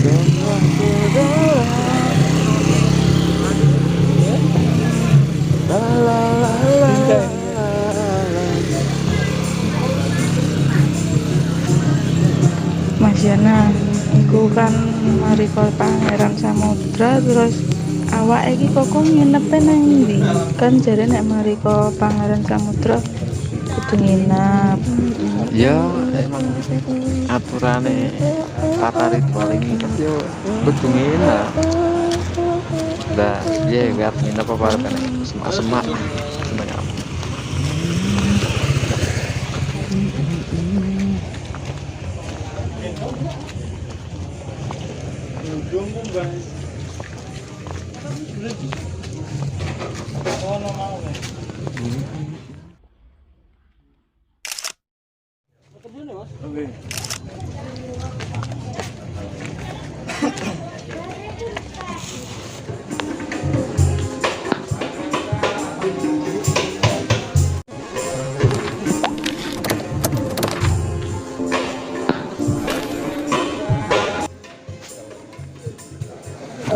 Mas Yana iku kan mari kok Pangeran Samudra terus awak iki kok nginepe nang ndi kan jare nek mari kok Pangeran Samudra kudu nginep Ya emang aturane tata ritual ini kan yo kudu nginep. Lah piye arep nginep apa arep semak-semak seneng apa.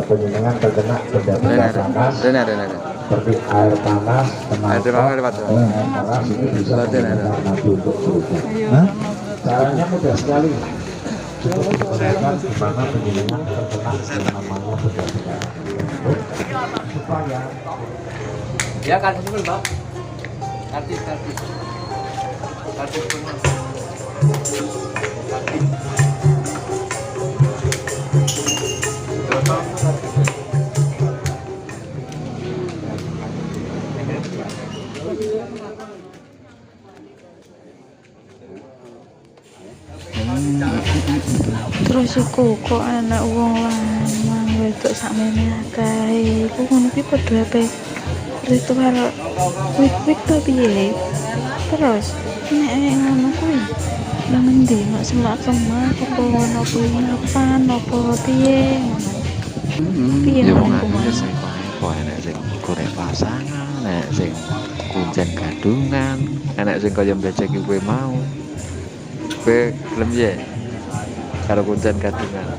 Penyuntingan terkena benda-benda panas seperti air panas, Air panas itu bisa menggunakan nabi untuk berubah. Caranya mudah sekali. Cukup diperlihatkan di mana penyuntingan terkena yang namanya benda-benda supaya ya kartu sebelum bang kartu terus iku kok ana wong lanang wedok sakmene akeh iku ngono ki padha ape ritual wik-wik to piye terus nek ngono kuwi nang endi nek semak-semak apa ngono kuwi apa piye piye Ya wong ngono aku kuwi ya sing kok enek sing golek pasangan, enek sing kuncen gadungan, enek sing kaya becek kowe mau. Kowe gelem ya karo kuncen gadungan.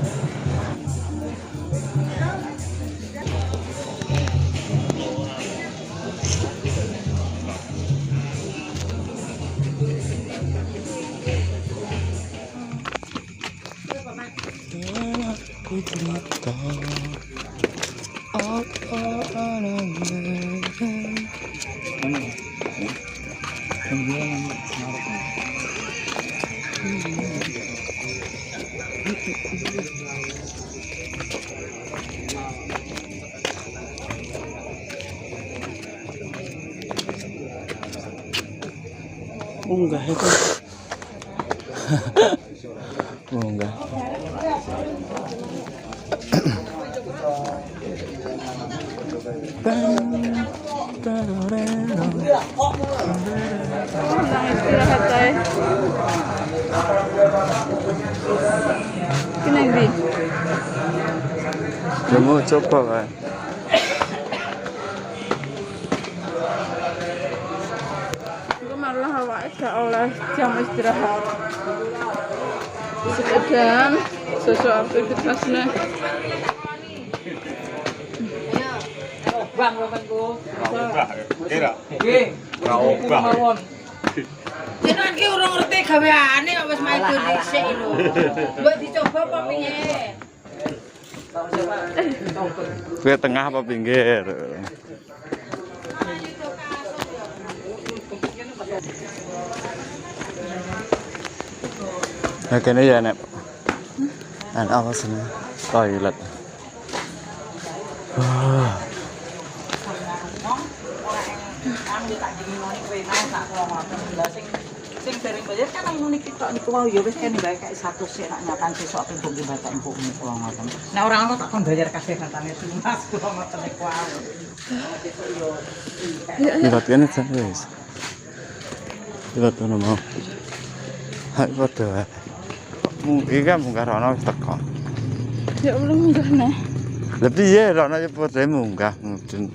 enggak itu Enggak. istirahat ae kene ndi Kamu coba kan? iku malah awake gak oleh jam istirahat sekedar sesuatu aktivitasnya bang romanku Kira. nggih Obah. Jenengan ki urung ngerti gaweane kok wis maido dhisik lho. Mbok dicoba apa piye? Kowe tengah apa pinggir? Nah, kene ya nek. Apa sih? Toilet. Sing dereng bayar kan nang ngene iki tok niku wau ya wis kene bae kaya 100 sik nak nyatan sesuk ping bumi batak empuk kula ngoten. Nek ora ono tak kon bayar kabeh nyatane Mas kula ngoten niku wau. Lihat kene jan wis. Lihat ono mau. Hai padha. Iki kan munggah rono wis teko. ya Allah munggah nah Lah piye rono ya padha munggah mudun.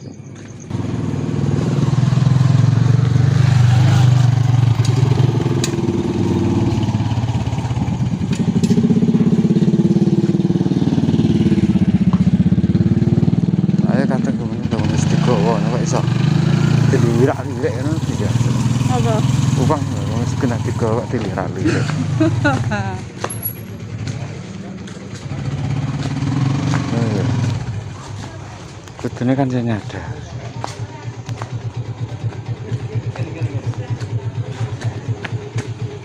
dilihat-lihat. Kudune kan saya nyadar.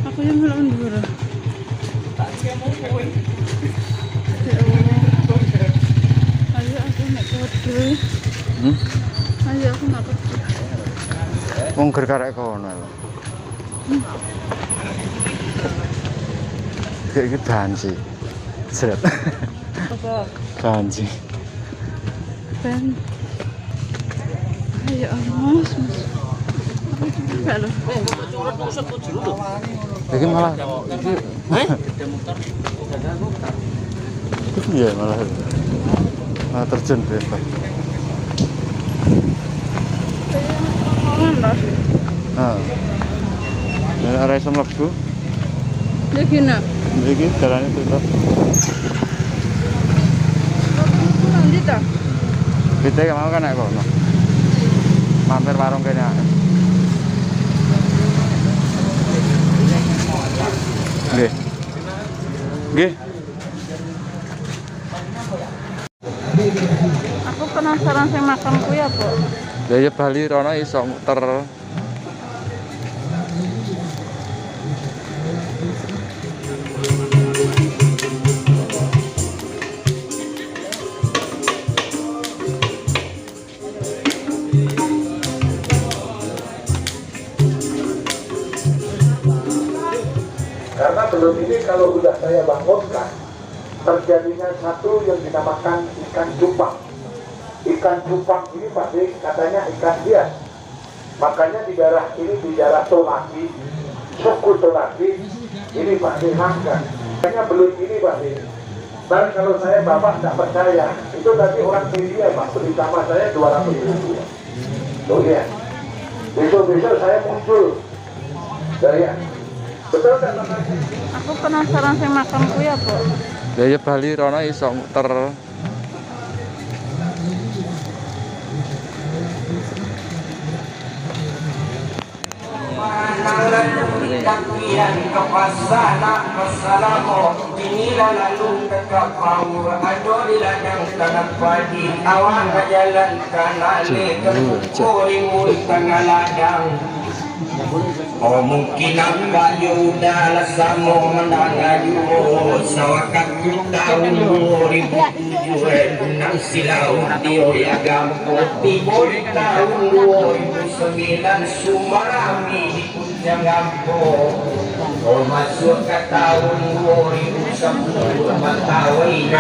Aku yang malah mundur. Ayo aku nak kode. Ayo aku nak kode. Wong ger karek kono. Kayak gitu banci. Seret. Apa? Banci. Ben. Ayo mas. Aku juga loh. Iki malah iki. Iya malah. Malah terjun bebas. Mana? Nek ora iso mlebu, Ya gini. iki dalane tutup. Nanti tak? Kita gak mau kan nek kono. Mampir warung kene ae. Nggih. Nggih. Aku penasaran sing makan kuwi apa? Ya ya Bali rono iso muter. Karena belum ini kalau sudah saya bangunkan, terjadinya satu yang dinamakan ikan cupang. Ikan cupang ini pasti katanya ikan hias. Makanya di daerah ini, di daerah Tolaki, suku Tolaki, ini pasti langka. Makanya belum ini pasti. Dan kalau saya bapak tidak percaya, itu tadi orang media pak beli sama saya 200.000. Tuh ya. Besok-besok saya muncul. Saya. Betul kan? Aku penasaran sing makan kuwi apa? Ya ya Bali rono iso muter. Takian kepasana kesalamu inilah lalu kekapau ado di ladang tanah padi awang jalan kanale kekuri mul tengah ladang. Oh mungkin apa yuda lasamo menangaju sawakat tahun 2007 nang silau dio ya gampo timur tahun 2009 Sumarami di Puncak Gampo. Oh masuk ke tahun 2010 Matawi